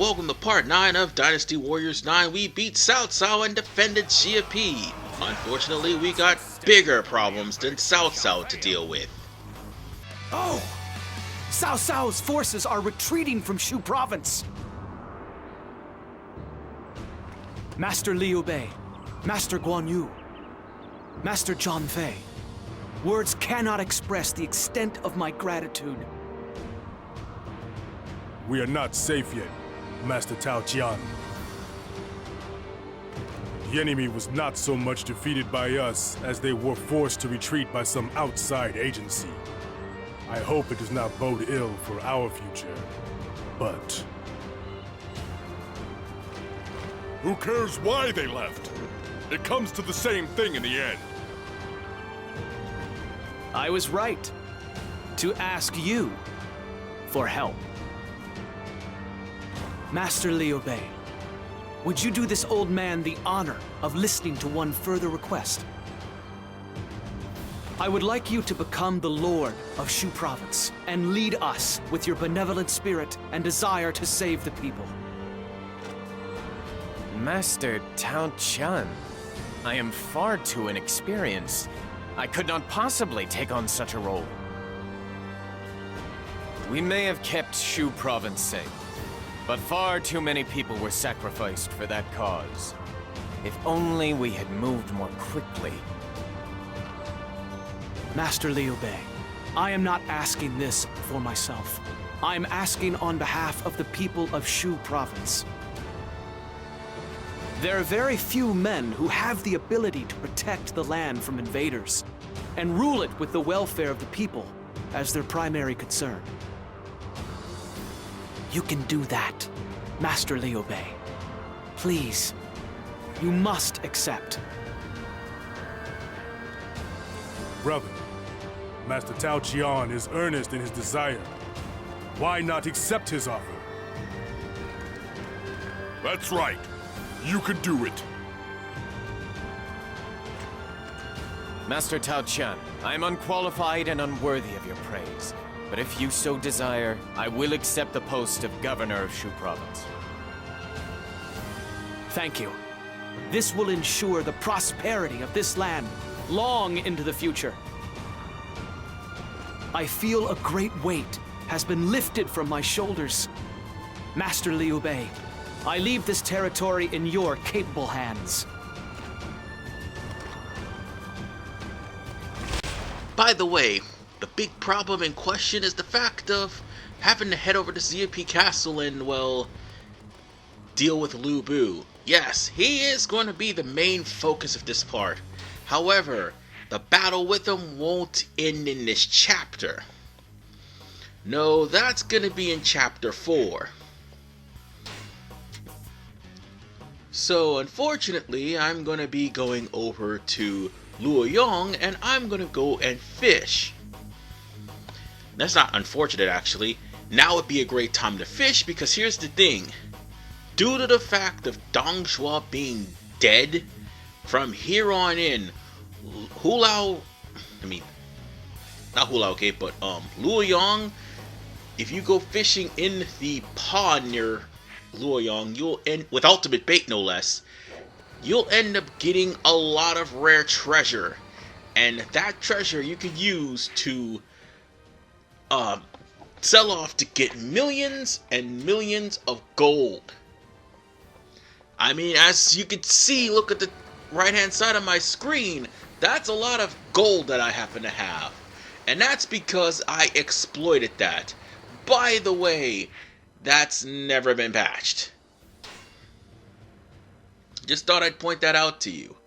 welcome to part 9 of Dynasty Warriors 9. We beat Cao Cao and defended Xiapi. Unfortunately, we got bigger problems than Cao Cao to deal with. Oh! Cao Cao's forces are retreating from Shu province. Master Liu Bei, Master Guan Yu, Master Zhang Fei. Words cannot express the extent of my gratitude. We are not safe yet, Master Cao Cao. The enemy was not so much defeated by us as they were forced to retreat by some outside agency. I hope it does not bode ill for our future, but... Who cares why they left? It comes to the same thing in the end. I was right to ask you for help. Master Liu Bei, would you do this old man the honor of listening to one further request? I would like you to become the Lord of Shu Province and lead us with your benevolent spirit and desire to save the people. Master Cao Cao, I am far too inexperienced. I could not possibly take on such a role. We may have kept Shu Province safe, but far too many people were sacrificed for that cause. If only we had moved more quickly. Master Liu Bei, I am not asking this for myself. I am asking on behalf of the people of Shu Province. There are very few men who have the ability to protect the land from invaders and rule it with the welfare of the people as their primary concern. You can do that, Master Liu Bei. Please, you must accept. Brother, Master Cao Cao is earnest in his desire. Why not accept his offer? That's right. You can do it. Master Cao Cao, I am unqualified and unworthy of your praise. But if you so desire, I will accept the post of Governor of Shu Province. Thank you. This will ensure the prosperity of this land long into the future. I feel a great weight has been lifted from my shoulders. Master Liu Bei, I leave this territory in your capable hands. By the way, the big problem in question is the fact of having to head over to Xiapi Castile and, well, deal with Liu Bei. Yes, he is going to be the main focus of this part. However, the battle with him won't end in this chapter. No, that's going to be in chapter 4. So, unfortunately, I'm going to be going over to Luoyang and I'm going to go and fish. That's not unfortunate, actually. Now would be a great time to fish because here's the thing. Due to the fact of Dong Zhuo being dead, from here on in, not Hulao, okay, but Luoyang, if you go fishing in the pond near Luoyang, you'll end, with ultimate bait no less, you'll end up getting a lot of rare treasure. And that treasure you could use to sell off to get millions and millions of gold. I mean, as you can see, look at the right hand side of my screen, that's a lot of gold that I happen to have. And that's because I exploited that. By the way, that's never been patched. Just thought I'd point that out to you.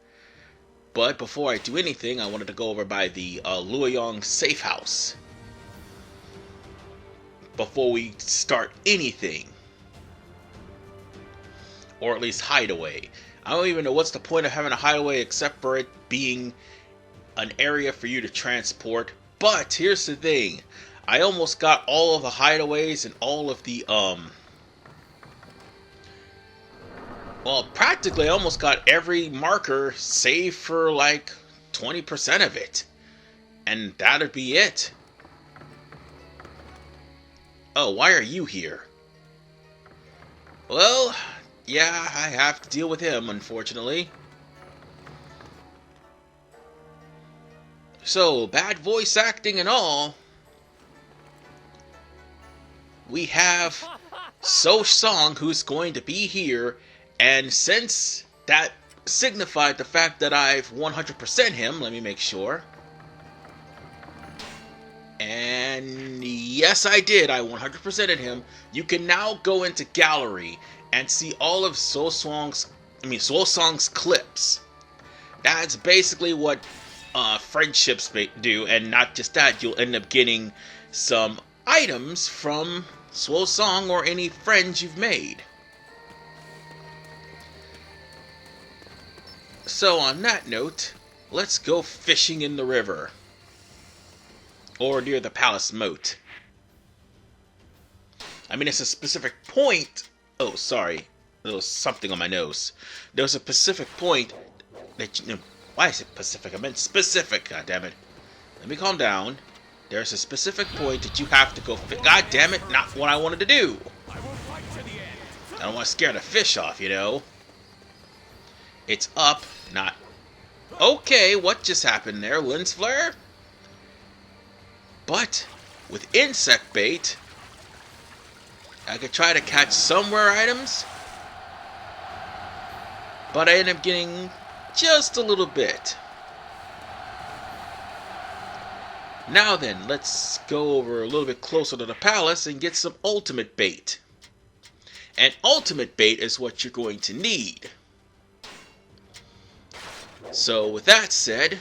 But before I do anything, I wanted to go over by the Luoyang safe house. Before we start anything. Or at least hideaway. I don't even know what's the point of having a hideaway except for it being an area for you to transport. But here's the thing. I almost got all of the hideaways and all of the, well, practically I almost got every marker save for like 20% of it. And that'd be it. Oh, why are you here? Well, yeah, I have to deal with him, unfortunately. So, bad voice acting and all, we have Shuchong, who's going to be here, and since that signified the fact that I've 100% him, let me make sure. And yes, I did. I 100%ed him. You can now go into gallery and see all of Shuchong's clips. That's basically what friendships do, and not just that, you'll end up getting some items from Shuchong or any friends you've made. So on that note, let's go fishing in the river. Or near the palace moat. I mean, it's a specific point. Oh, sorry. There was something on my nose. There's a specific point that why is it Pacific? I meant specific, god damn it. Let me calm down. There's a specific point that you have to go god damn it, not what I wanted to do. I don't want to scare the fish off, you know. It's up, not... Okay, what just happened there? Lens flare? But with insect bait, I could try to catch some rare items, but I end up getting just a little bit. Now then, let's go over a little bit closer to the palace and get some ultimate bait. And ultimate bait is what you're going to need. So with that said,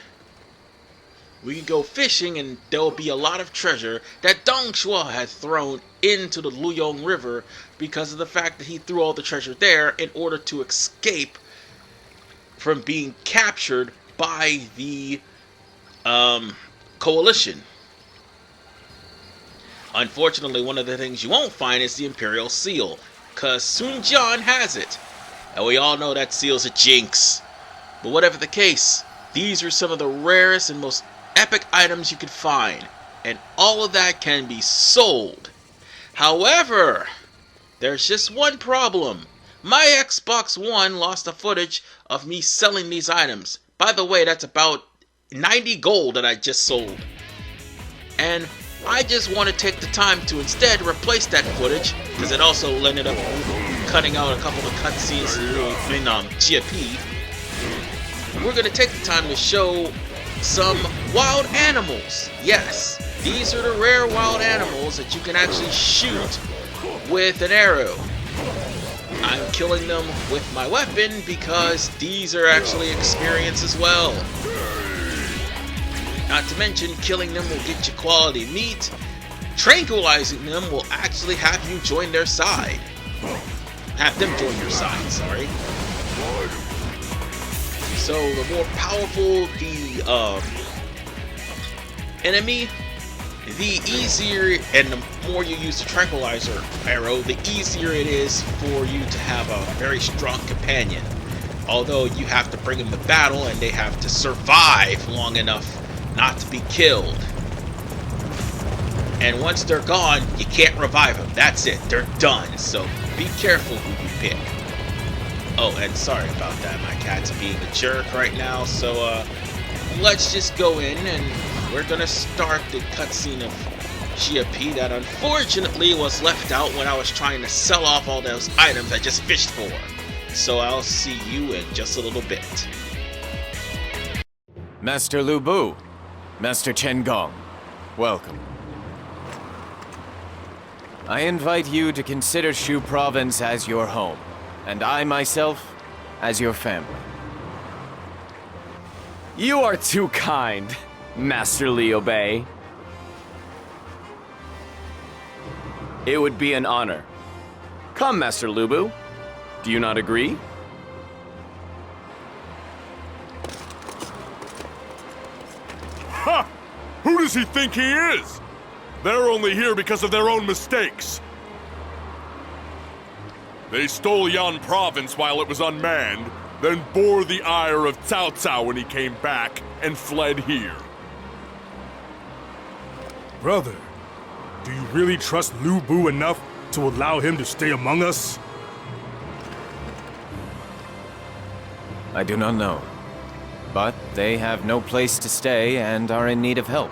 we can go fishing and there'll be a lot of treasure that Dong Shua had thrown into the Luyong River because of the fact that he threw all the treasure there in order to escape from being captured by the coalition. Unfortunately, one of the things you won't find is the Imperial Seal, because Sun Jian has it. And we all know that seal's a jinx. But whatever the case, these are some of the rarest and most epic items you can find, and all of that can be sold. However, there's just one problem. My Xbox One lost the footage of me selling these items. By the way, that's about 90 gold that I just sold. And I just want to take the time to instead replace that footage, because it also ended up cutting out a couple of cutscenes in Xiapi. We're going to take the time to show some wild animals. Yes, these are the rare wild animals that you can actually shoot with an arrow. I'm killing them with my weapon because these are actually experience as well. Not to mention, killing them will get you quality meat. Tranquilizing them will actually have you join their side. Have them join your side, sorry. So the more powerful the enemy, the easier, and the more you use the tranquilizer arrow, the easier it is for you to have a very strong companion. Although you have to bring them to battle and they have to survive long enough not to be killed. And once they're gone, you can't revive them. That's it, they're done. So be careful who you pick. Oh, and sorry about that, my cat's being a jerk right now, so let's just go in and we're gonna start the cutscene of Xiapi that unfortunately was left out when I was trying to sell off all those items I just fished for. So I'll see you in just a little bit. Master Liu Bei, Master Chen Gong, welcome. I invite you to consider Shu Province as your home, and I myself as your family. You are too kind, Master Liu Bei. It would be an honor. Come, Master Liu Bei. Do you not agree? Ha! Who does he think he is? They're only here because of their own mistakes. They stole Yan Province while it was unmanned, then bore the ire of Cao Cao when he came back, and fled here. Brother, do you really trust Liu Bei enough to allow him to stay among us? I do not know. But they have no place to stay and are in need of help.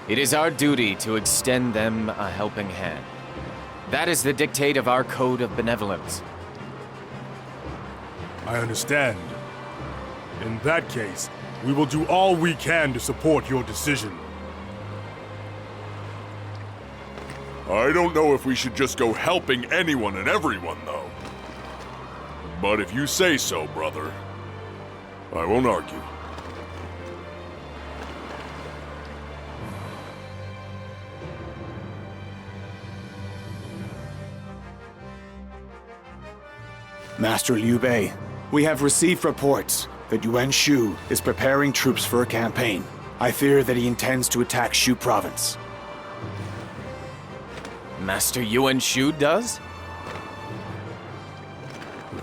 It is our duty to extend them a helping hand. That is the dictate of our code of benevolence. I understand. In that case, we will do all we can to support your decision. I don't know if we should just go helping anyone and everyone, though. But if you say so, brother, I won't argue. Master Liu Bei, we have received reports that Yuan Shu is preparing troops for a campaign. I fear that he intends to attack Shu province. Master Yuan Shu does?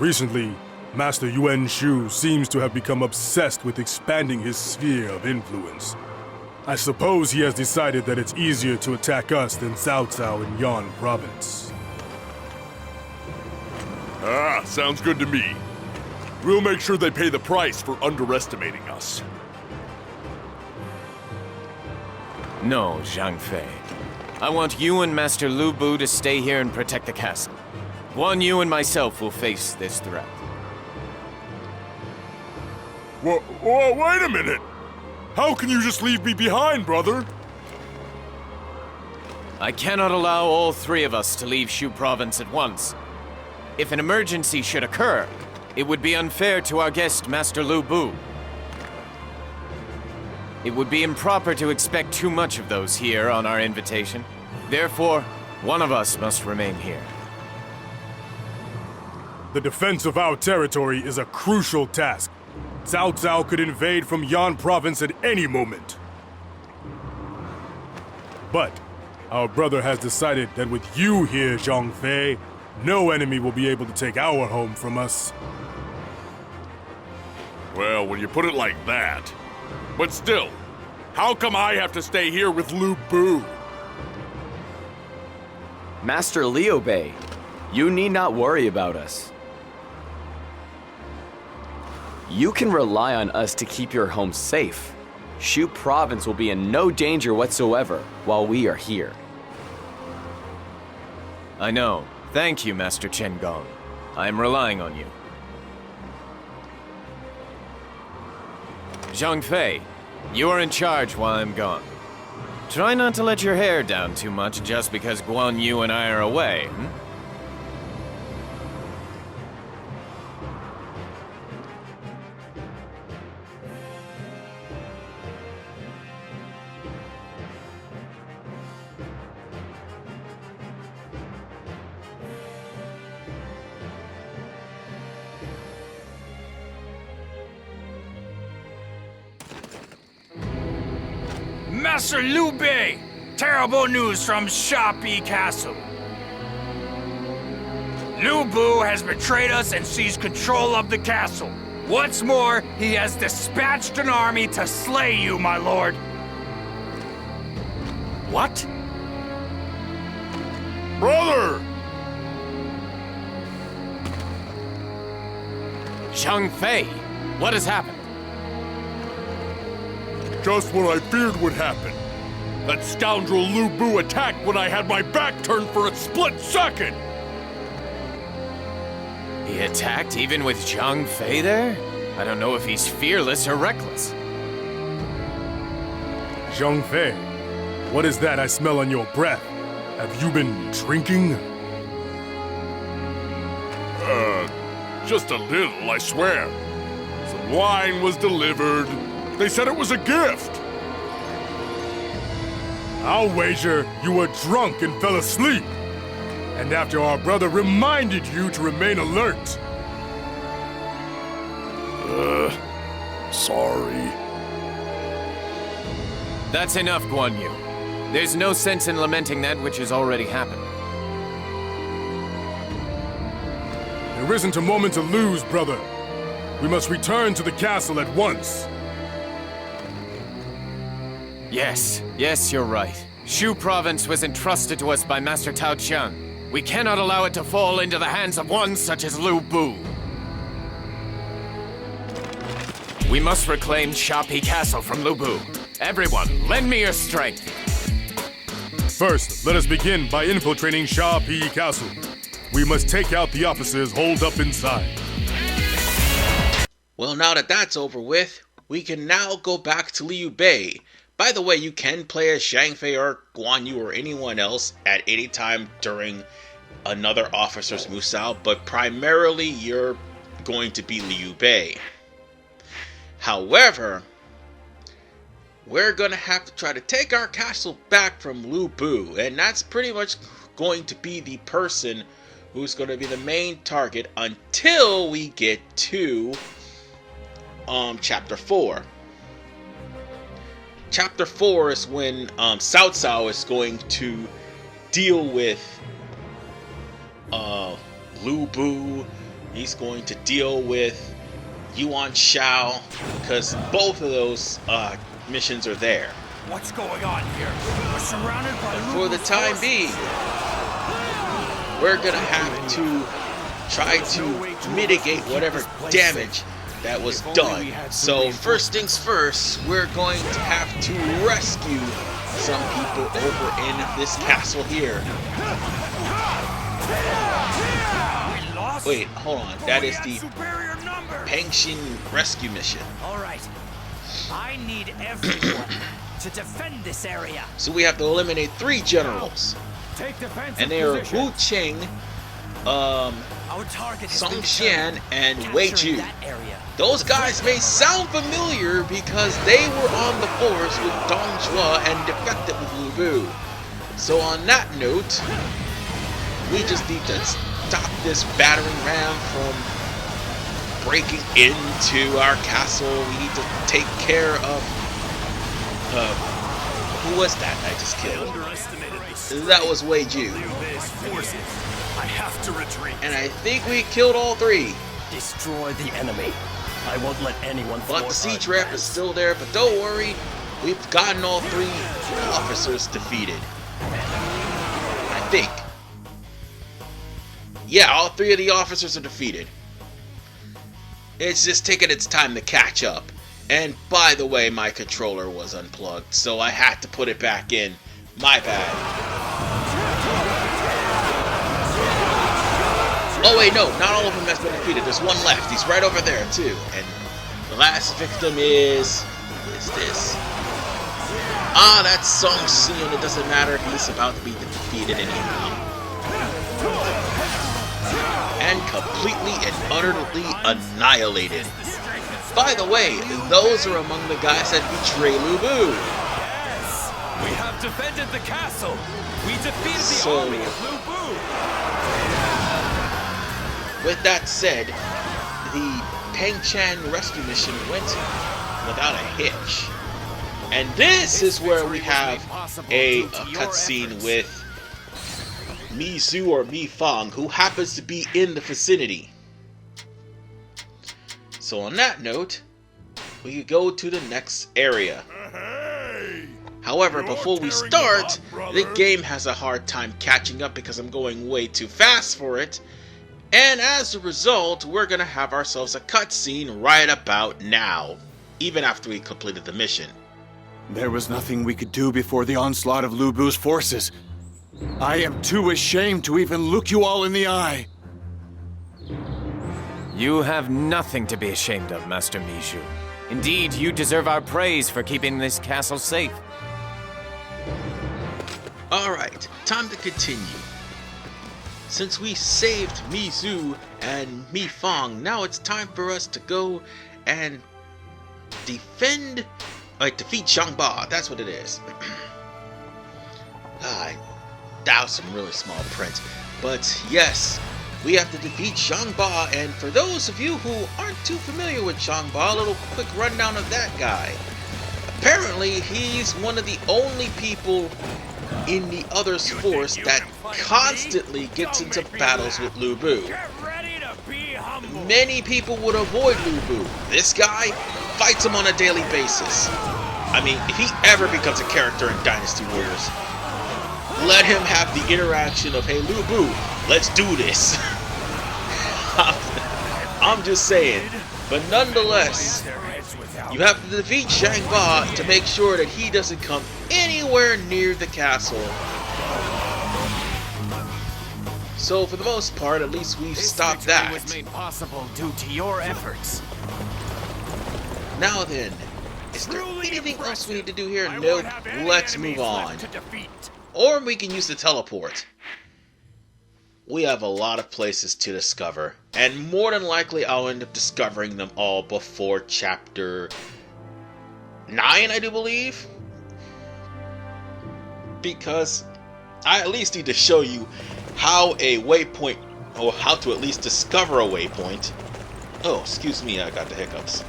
Recently, Master Yuan Shu seems to have become obsessed with expanding his sphere of influence. I suppose he has decided that it's easier to attack us than Cao Cao in Yan province. Ah, sounds good to me. We'll make sure they pay the price for underestimating us. No, Zhang Fei. I want you and Master Liu Bei to stay here and protect the castle. Guan Yu and myself will face this threat. Wait a minute! How can you just leave me behind, brother? I cannot allow all three of us to leave Shu province at once. If an emergency should occur, it would be unfair to our guest, Master Liu Bei. It would be improper to expect too much of those here on our invitation. Therefore, one of us must remain here. The defense of our territory is a crucial task. Cao Cao could invade from Yan province at any moment. But our brother has decided that with you here, Zhang Fei, no enemy will be able to take our home from us. Well, when you put it like that. But still, how come I have to stay here with Liu Bei? Master Liu Bei, you need not worry about us. You can rely on us to keep your home safe. Shu province will be in no danger whatsoever while we are here. I know. Thank you, Master Chen Gong. I am relying on you. Zhang Fei, you are in charge while I'm gone. Try not to let your hair down too much just because Guan Yu and I are away, Master Liu Bei! Terrible news from Xiapi Castle. Liu Bei has betrayed us and seized control of the castle. What's more, he has dispatched an army to slay you, my lord. What? Brother! Zhang Fei, what has happened? Just what I feared would happen. That scoundrel Liu Bei attacked when I had my back turned for a split second! He attacked even with Zhang Fei there? I don't know if he's fearless or reckless. Zhang Fei, what is that I smell on your breath? Have you been drinking? Just a little, I swear. Some wine was delivered. They said it was a gift. I'll wager you were drunk and fell asleep. And after our brother reminded you to remain alert. Sorry. That's enough, Guan Yu. There's no sense in lamenting that which has already happened. There isn't a moment to lose, brother. We must return to the castle at once. Yes, you're right. Shu province was entrusted to us by Master Cao Qian. We cannot allow it to fall into the hands of one such as Liu Bei. We must reclaim Xiapi Castle from Liu Bei. Everyone, lend me your strength. First, let us begin by infiltrating Xiapi Castle. We must take out the officers holed up inside. Well, now that that's over with, we can now go back to Liu Bei. By the way, you can play as Zhang Fei or Guan Yu or anyone else at any time during another officer's Musao, but primarily you're going to be Liu Bei. However, we're going to have to try to take our castle back from Liu Bei, and that's pretty much going to be the person who's going to be the main target until we get to Chapter 4. Chapter 4 is when Cao Cao is going to deal with Liu Bei. He's going to deal with Yuan Shao, because both of those missions are there. What's going on here? We're surrounded by But for the time being, we're gonna have to try to mitigate whatever damage that was done. So first things first, we're going to have to rescue some people over in this castle here. Wait, hold on. That is the Pengxin rescue mission. All right. I need everyone to defend this area. So we have to eliminate 3 generals. Take defensive And they are position. Wu Qing, Our target is Song Xian, and Wei Ju. Those guys may sound familiar because they were on the force with Dong Zhuo and defected with Liu Bei. So on that note, we just need to stop this battering ram from breaking into our castle. We need to take care of who was that I just killed? That was Wei Ju. I have to retreat. And I think we killed all 3. Destroy the enemy. I won't let anyone. But the siege rep is still there, but don't worry, we've gotten all 3 officers defeated. I think. Yeah, all 3 of the officers are defeated. It's just taking its time to catch up. And by the way, my controller was unplugged, so I had to put it back in. My bad. Oh wait, no, not all of them has been defeated. There's one left. He's right over there too. And the last victim is this. Ah, that's Song Xian. It doesn't matter. He's about to be defeated anyhow. And completely and utterly annihilated. By the way, those are among the guys that betray Liu Bei. Yes, we have defended the castle. We defeated the army of Liu Bei. With that said, the Pengchan rescue mission went without a hitch. And this is where we have a cutscene with Mi Zhu or Mi Fang, who happens to be in the vicinity. So on that note, we could go to the next area. However, before we start, the game has a hard time catching up because I'm going way too fast for it. And as a result, we're gonna have ourselves a cutscene right about now, even after we completed the mission. There was nothing we could do before the onslaught of Liu Bei's forces. I am too ashamed to even look you all in the eye. You have nothing to be ashamed of, Master Mi Zhu. Indeed, you deserve our praise for keeping this castle safe. Alright, time to continue. Since we saved Mi Zhu and Mi Fang, now it's time for us to go and defeat Zhang Ba. That's what it is. That was some really small print. But yes, we have to defeat Zhang Ba, and for those of you who aren't too familiar with Zhang Ba, a little quick rundown of that guy. Apparently, he's one of the only people in the other's force that constantly gets into battles with Liu Bei. Many people would avoid Liu Bei. This guy fights him on a daily basis. I mean, if he ever becomes a character in Dynasty Warriors, let him have the interaction of, hey Liu Bei, let's do this. I'm just saying. But nonetheless, You have to defeat Zhang Ba to make sure that he doesn't come anywhere near the castle. So for the most part, at least we've stopped that. This victory was made possible due to your efforts. Now then, is there anything else we need to do here? Nope. Let's move on. Or we can use the teleport. We have a lot of places to discover, and more than likely I'll end up discovering them all before chapter 9, I do believe. Because I at least need to show you how a waypoint, or how to at least discover a waypoint. Oh, excuse me, I got the hiccups.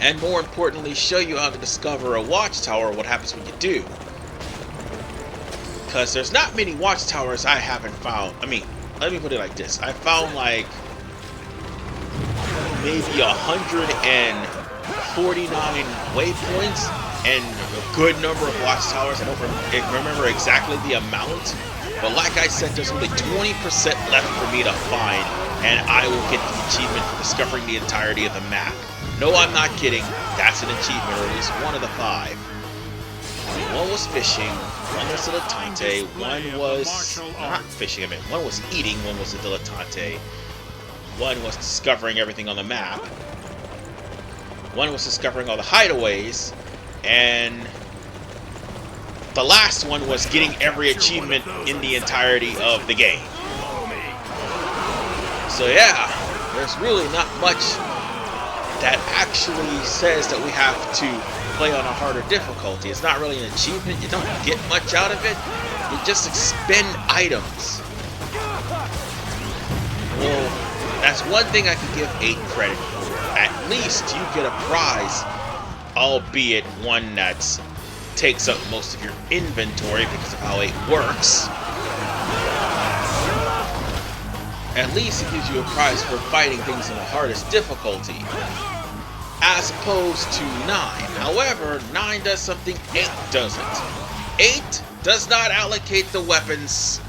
And more importantly, show you how to discover a watchtower, what happens when you do. Because there's not many watchtowers I haven't found. I mean, let me put it like this. I found like maybe 149 waypoints and a good number of watchtowers. I don't remember exactly the amount. But like I said, there's only 20% left for me to find. And I will get the achievement for discovering the entirety of the map. No, I'm not kidding. That's an achievement, or at least one of the 5. One was fishing, one was dilettante, one was not fishing, one was eating, one was a dilettante, one was discovering everything on the map, one was discovering all the hideaways, and the last one was getting every achievement in the entirety of the game. So yeah, there's really not much that actually says that we have to play on a harder difficulty. It's not really an achievement. You don't get much out of it. You just expend items. Well, that's one thing I can give 8 credit for. At least you get a prize, albeit one that takes up most of your inventory because of how 8 works. At least it gives you a prize for fighting things in the hardest difficulty, as opposed to 9. However, 9 does something 8 doesn't. 8 does not allocate the weapons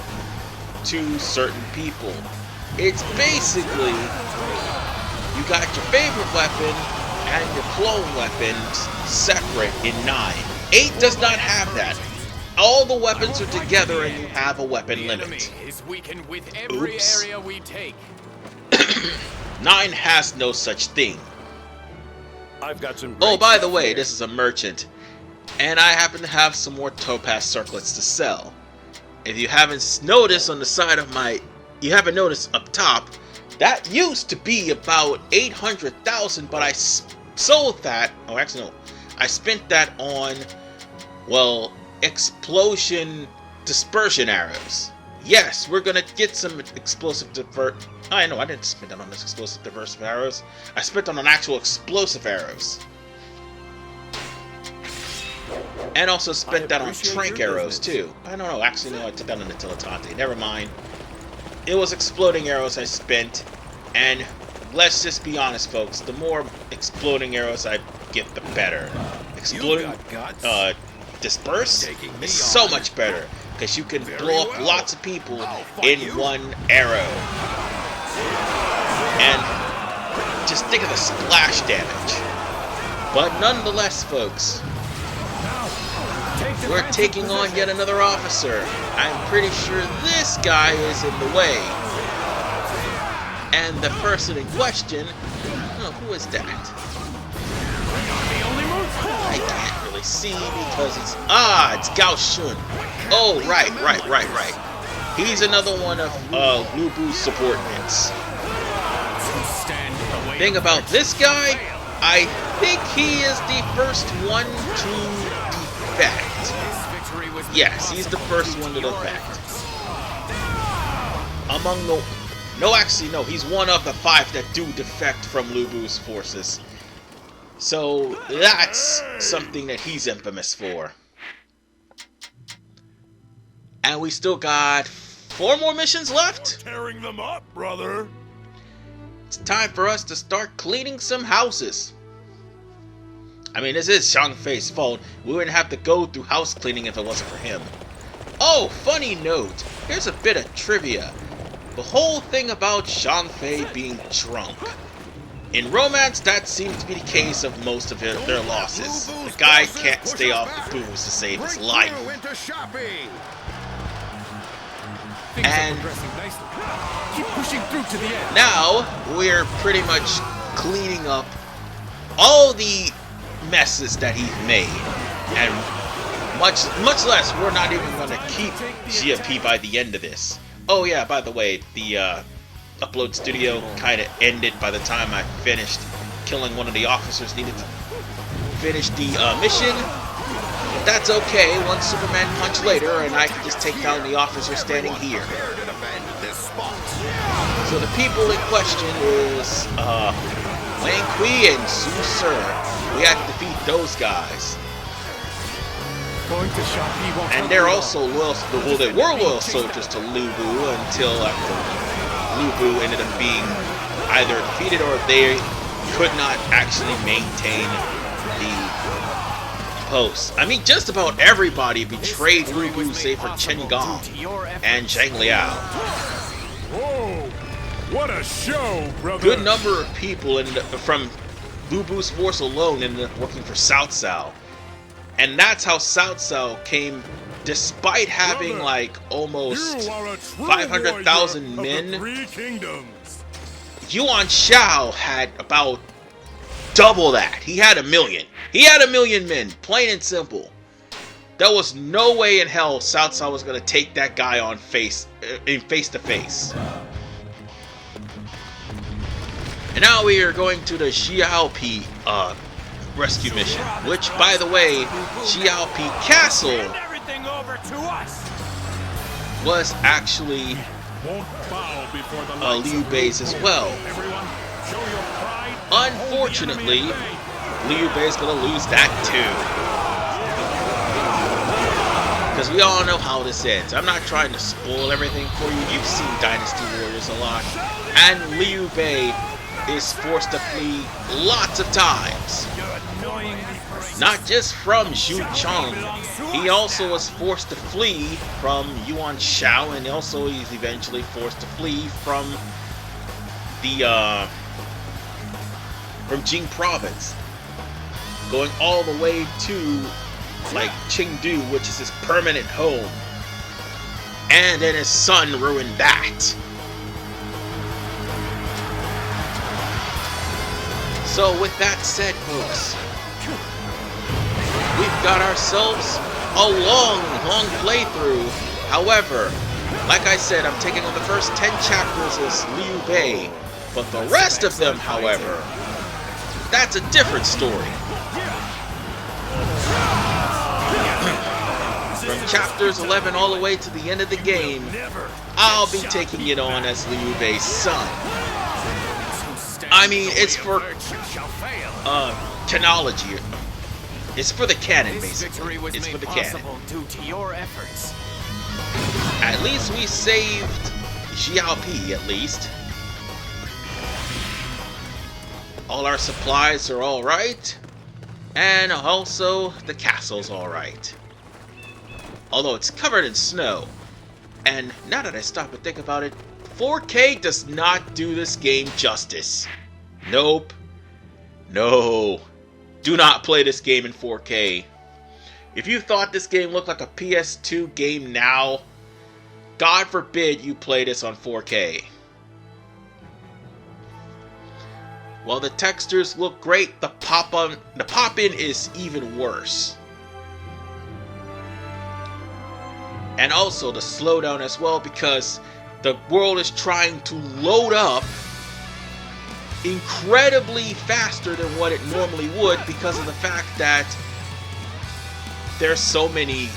to certain people. It's basically, you got your favorite weapon and your clone weapons separate in 9. 8 does not have that. All the weapons are together and you have a weapon limit. Is weakened with every area we take. 9 has no such thing. I've got some. Oh, by the way, this is a merchant, and I happen to have some more topaz circlets to sell. If you haven't noticed on the side of you haven't noticed up top, that used to be about 800,000, but I sold that. Oh, actually no, I spent that on, well, explosion dispersion arrows. Yes, we're gonna get some explosive I know I didn't spend that on this explosive dispersive arrows. I spent on actual explosive arrows. And also spent that on trank arrows too. I don't know, actually no, I took that on the dilettante. Never mind. It was exploding arrows I spent, and let's just be honest folks, the more exploding arrows I get, the better. Exploding disperse is so much better, because you can blow up lots of people in one arrow. And just think of the splash damage. But nonetheless, folks, we're taking on yet another officer. I'm pretty sure this guy is in the way. And the person in question, oh, who is that? I can't really see because it's Cao Cao. Oh, right. He's another one of Liu Bei's subordinates. Thing about this guy, I think he is the first one to defect. Yes, he's the first one to defect. Among the... No, actually, no. He's one of the 5 that do defect from Liu Bei's forces. So, that's something that he's infamous for. And we still got 4 more missions left? Tearing them up, brother. It's time for us to start cleaning some houses. I mean, this is Zhang Fei's fault. We wouldn't have to go through house cleaning if it wasn't for him. Oh, funny note. Here's a bit of trivia. The whole thing about Zhang Fei being drunk. In romance, that seems to be the case of most of their losses. The guy can't stay off the booze to save his life. And Keep pushing through to the end. now we're pretty much cleaning up all the messes that he's made, and much less we're not even going to keep Xiapi by the end of this. Oh yeah, by the way, the upload studio kind of ended by the time I finished killing one of the officers. Needed to finish the mission. But that's okay. One Superman punch later, and I can just take down the officer standing here. So the people in question is Wang Kui and Su Sir. We had to defeat those guys. And they're also loyal. Well, they were loyal soldiers to Liu Bei until after Liu Bei ended up being either defeated or they could not actually maintain the post. I mean, just about everybody betrayed Liu Bei save for Chen Gong and Zhang Liao. Whoa! What a show, brother! Good number of people from Liu Bei's force alone ended up working for Cao Cao. And that's how Cao Cao came, despite having like almost 500,000 men. Yuan Shao had about double that. He had 1 million. He had 1 million men, plain and simple. There was no way in hell Cao Cao was going to take that guy on face to face. And now we are going to the Xiapi rescue mission, which, by the way, Xiapi Castile was actually Liu Bei's as well. Unfortunately, Liu Bei's gonna lose that too. Because we all know how this ends. I'm not trying to spoil everything for you. You've seen Dynasty Warriors a lot. And Liu Bei is forced to flee lots of times. Not just from Shuchong, he also was forced to flee from Yuan Shao, and also he's eventually forced to flee from the from Jing Province, going all the way to like Chengdu, which is his permanent home. And then his son ruined that. So with that said, folks, we've got ourselves a long playthrough. However, like I said, I'm taking on the first 10 chapters as Liu Bei, but the rest of them, however, that's a different story. From chapters 11 all the way to the end of the game, I'll be taking it on as Liu Bei's son. I mean, it's for canology. It's for the canon, basically. It's for the canon. At least we saved Xiapi, at least. All our supplies are alright. And also, the castle's alright. Although it's covered in snow. And now that I stop and think about it, 4K does not do this game justice. Nope. No. Do not play this game in 4K. If you thought this game looked like a PS2 game now, God forbid you play this on 4K. While the textures look great, the pop-in is even worse. And also the slowdown as well, because the world is trying to load up incredibly faster than what it normally would because of the fact that there's so many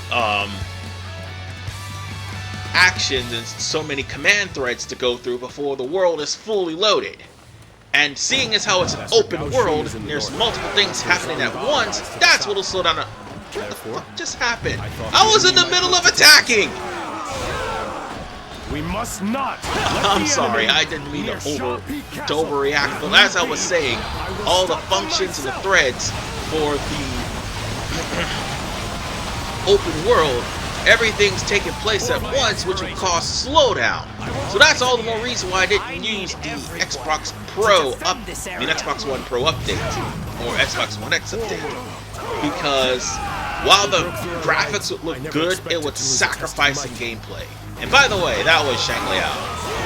actions and so many command threads to go through before the world is fully loaded. And seeing as how it's an open world and there's multiple things happening at once, that's what'll slow down. What the fuck just happened? I was in the middle of attacking! We must not. I'm sorry, I didn't mean to overreact, but as I was saying, all the functions and the threads for the open world everything's taking place at once, which would cause slowdown. So that's all the more reason why I didn't use the Xbox Xbox One Pro update, or Xbox One X update. Because while the graphics would look good, it would sacrifice some gameplay. And by the way, that was Shang Liao.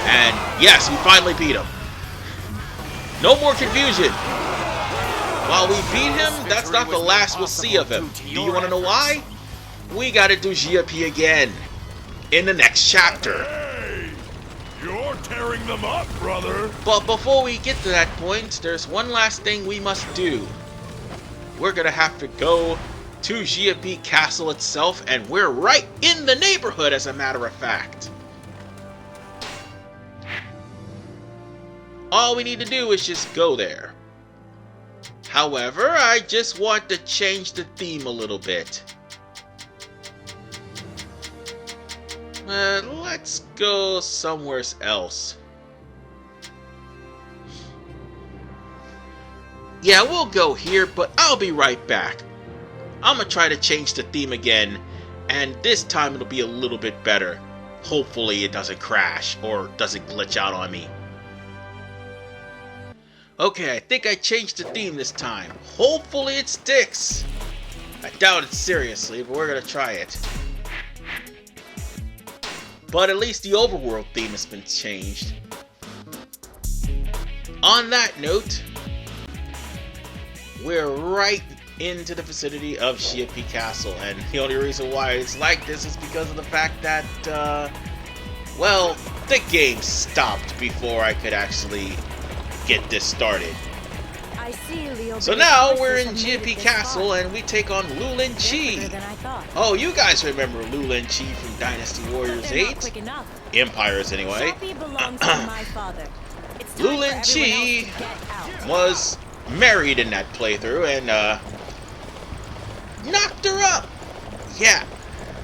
And yes, we finally beat him. No more confusion. While we beat him, that's not the last we'll see of him. Do you want to know why? We gotta do Xiapi again in the next chapter. Hey, you're tearing them up, brother. But before we get to that point, there's one last thing we must do. We're gonna have to go to Xiapi Castle itself, and we're right in the neighborhood, as a matter of fact. All we need to do is just go there. However, I just want to change the theme a little bit. Let's go somewhere else. Yeah, we'll go here, but I'll be right back. I'm gonna try to change the theme again, and this time it'll be a little bit better. Hopefully it doesn't crash or doesn't glitch out on me. Okay, I think I changed the theme this time. Hopefully it sticks. I doubt it seriously, but we're gonna try it. But at least the overworld theme has been changed. On that note, we're right into the vicinity of Xiapi Castle, and the only reason why it's like this is because of the fact that, well, the game stopped before I could actually get this started. I see, Liu So Bei now forces we're in have made it Xiapi this Castle, far. and we take on Lulin Chi. Quicker than I thought. Oh, you guys remember Lulin Chi from Dynasty Warriors They're not 8? quick enough. Empires, anyway. Xiapi belongs to my father. It's time Lulin for everyone else Chi to get out. was married in that playthrough, and knocked her up. Yeah,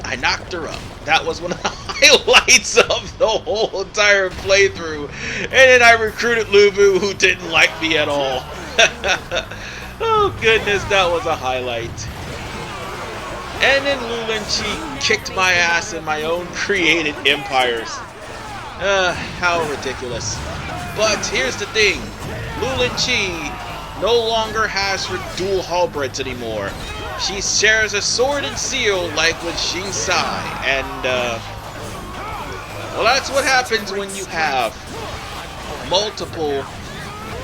I knocked her up. That was one of the highlights of the whole entire playthrough. And then I recruited Liu Bei, who didn't like me at all. Oh goodness, that was a highlight. And then Lulin Chi kicked my ass in my own created empires. How ridiculous. But here's the thing. Lulin Chi no longer has her dual halberds anymore. She shares a sword and seal like with Xing Sai, and well, that's what happens when you have multiple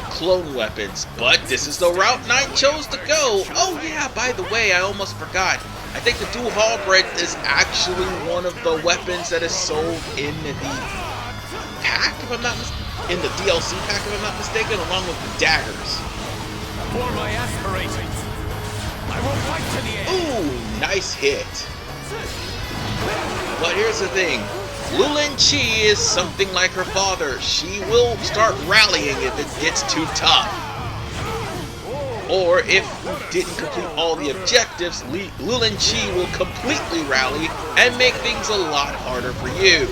clone weapons. But this is the route 9 chose to go. Oh yeah, by the way, I almost forgot. I think the dual halberd is actually one of the weapons that is sold in the pack, if I'm not in the DLC pack, if I'm not mistaken, along with the daggers. For my aspirations, I will fight to the end. Ooh, nice hit. But here's the thing. Lulin Chi is something like her father. She will start rallying if it gets too tough. Or if you didn't complete all the objectives, Lulin Chi will completely rally and make things a lot harder for you.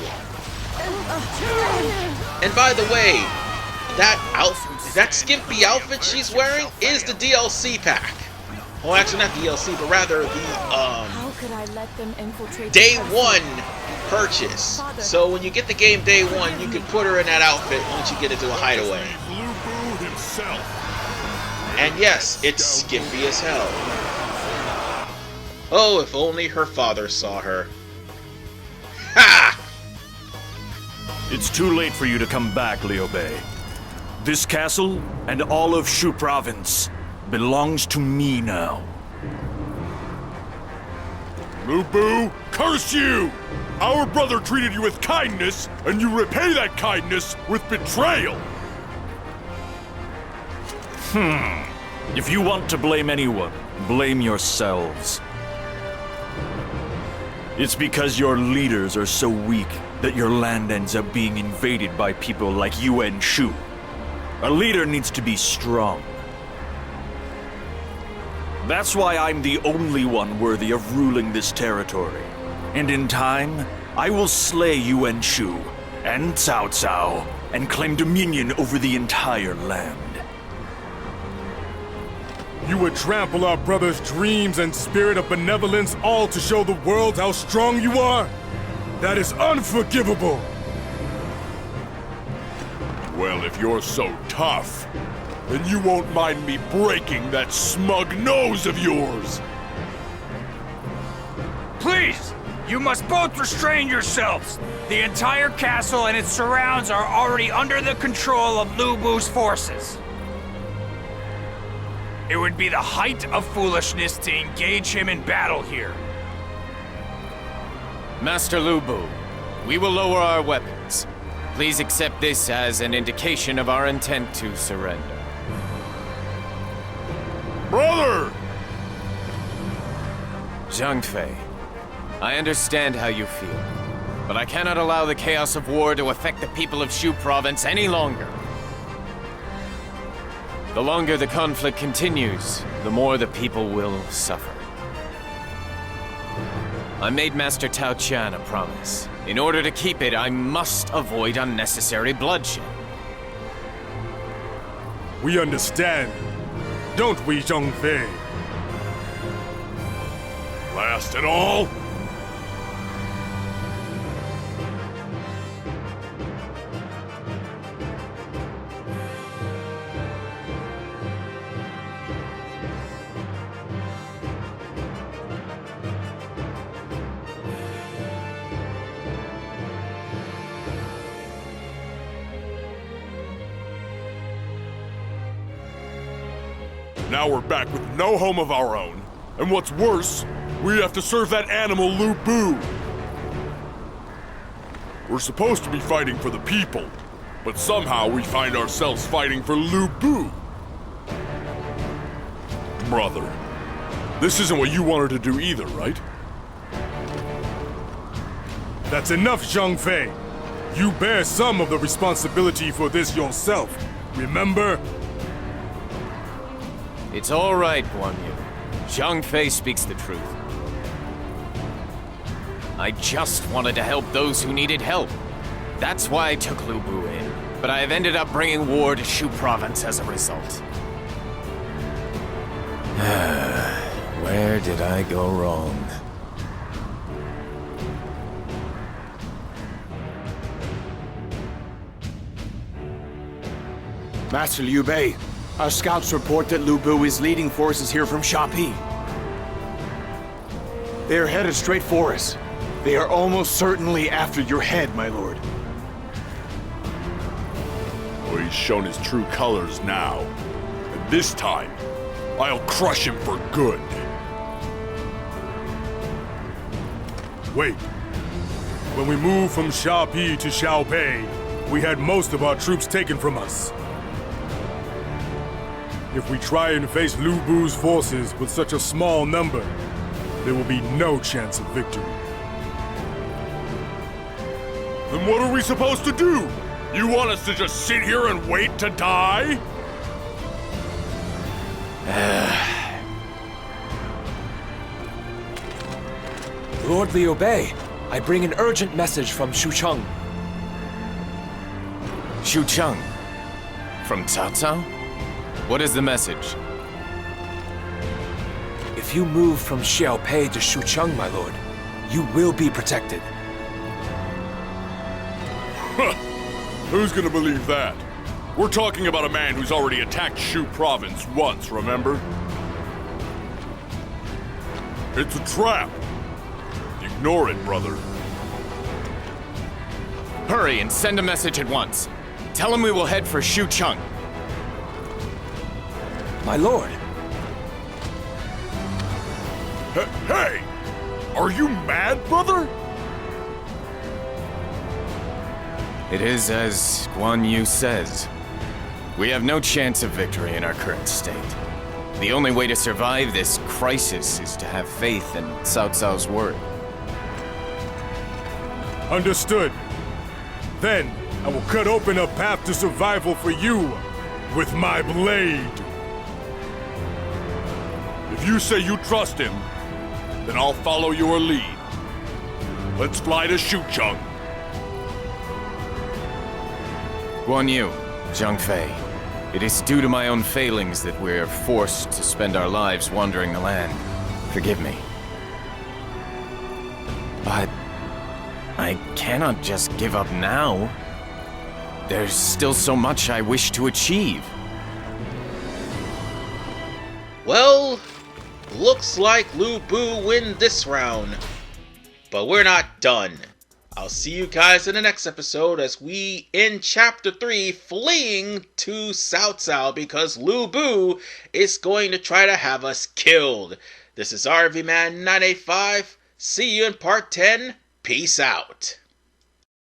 And by the way, that skimpy outfit she's wearing is the DLC pack. Well, actually not DLC, but rather the How could I let them infiltrate day the castle? 1 purchase. So when you get the game day 1, you can put her in that outfit once you get into a hideaway. Liu Bei himself. And yes, it's skimpy as hell. Oh, if only her father saw her. Ha! It's too late for you to come back, Liu Bei. This castle and all of Shu province belongs to me now. Liu Bei, curse you! Our brother treated you with kindness, and you repay that kindness with betrayal! If you want to blame anyone, blame yourselves. It's because your leaders are so weak that your land ends up being invaded by people like Yuan Shu. A leader needs to be strong. That's why I'm the only one worthy of ruling this territory. And in time, I will slay Yuan Shu and Cao Cao and claim dominion over the entire land. You would trample our brother's dreams and spirit of benevolence, all to show the world how strong you are? That is unforgivable! Well, if you're so tough, then you won't mind me breaking that smug nose of yours! Please! You must both restrain yourselves! The entire castle and its surrounds are already under the control of Liu Bei's forces. It would be the height of foolishness to engage him in battle here. Master Liu Bei, we will lower our weapons. Please accept this as an indication of our intent to surrender. Brother! Zhang Fei, I understand how you feel, but I cannot allow the chaos of war to affect the people of Shu Province any longer. The longer the conflict continues, the more the people will suffer. I made Master Cao Cao a promise. In order to keep it, I must avoid unnecessary bloodshed. We understand, don't we, Zhang Fei? Last and all? Now we're back with no home of our own. And what's worse, we have to serve that animal Liu Bei. We're supposed to be fighting for the people, but somehow we find ourselves fighting for Liu Bei. Brother, this isn't what you wanted to do either, right? That's enough, Zhang Fei. You bear some of the responsibility for this yourself, remember? It's all right, Guan Yu. Zhang Fei speaks the truth. I just wanted to help those who needed help. That's why I took Liu Bei in, but I have ended up bringing war to Shu Province as a result. Where did I go wrong? Master Liu Bei, our scouts report that Liu Bei is leading forces here from Xiapi. They are headed straight for us. They are almost certainly after your head, my lord. Oh, he's shown his true colors now. And this time, I'll crush him for good. Wait. When we moved from Xiapi to Xiaopei, we had most of our troops taken from us. If we try and face Liu Bei's forces with such a small number, there will be no chance of victory. Then what are we supposed to do? You want us to just sit here and wait to die? Lord Liu Bei, I bring an urgent message from Shuchong. Shuchong? From Cao Cao? What is the message? If you move from Xiaopei to Shuchong, my lord, you will be protected. Who's gonna believe that? We're talking about a man who's already attacked Shu Province once, remember? It's a trap. Ignore it, brother. Hurry and send a message at once. Tell him we will head for Shuchong. My lord. Hey! Are you mad, brother? It is as Guan Yu says. We have no chance of victory in our current state. The only way to survive this crisis is to have faith in Cao Cao's word. Understood. Then, I will cut open a path to survival for you with my blade. If you say you trust him, then I'll follow your lead. Let's fly to Shuchong. Guan Yu, Zhang Fei, It is due to my own failings that we're forced to spend our lives wandering the land. Forgive me. But I cannot just give up now. There's still so much I wish to achieve. Well, looks like Liu Bei win this round. But we're not done. I'll see you guys in the next episode as we end Chapter 3 fleeing to Cao Cao because Liu Bei is going to try to have us killed. This is RVMan985. See you in Part 10. Peace out.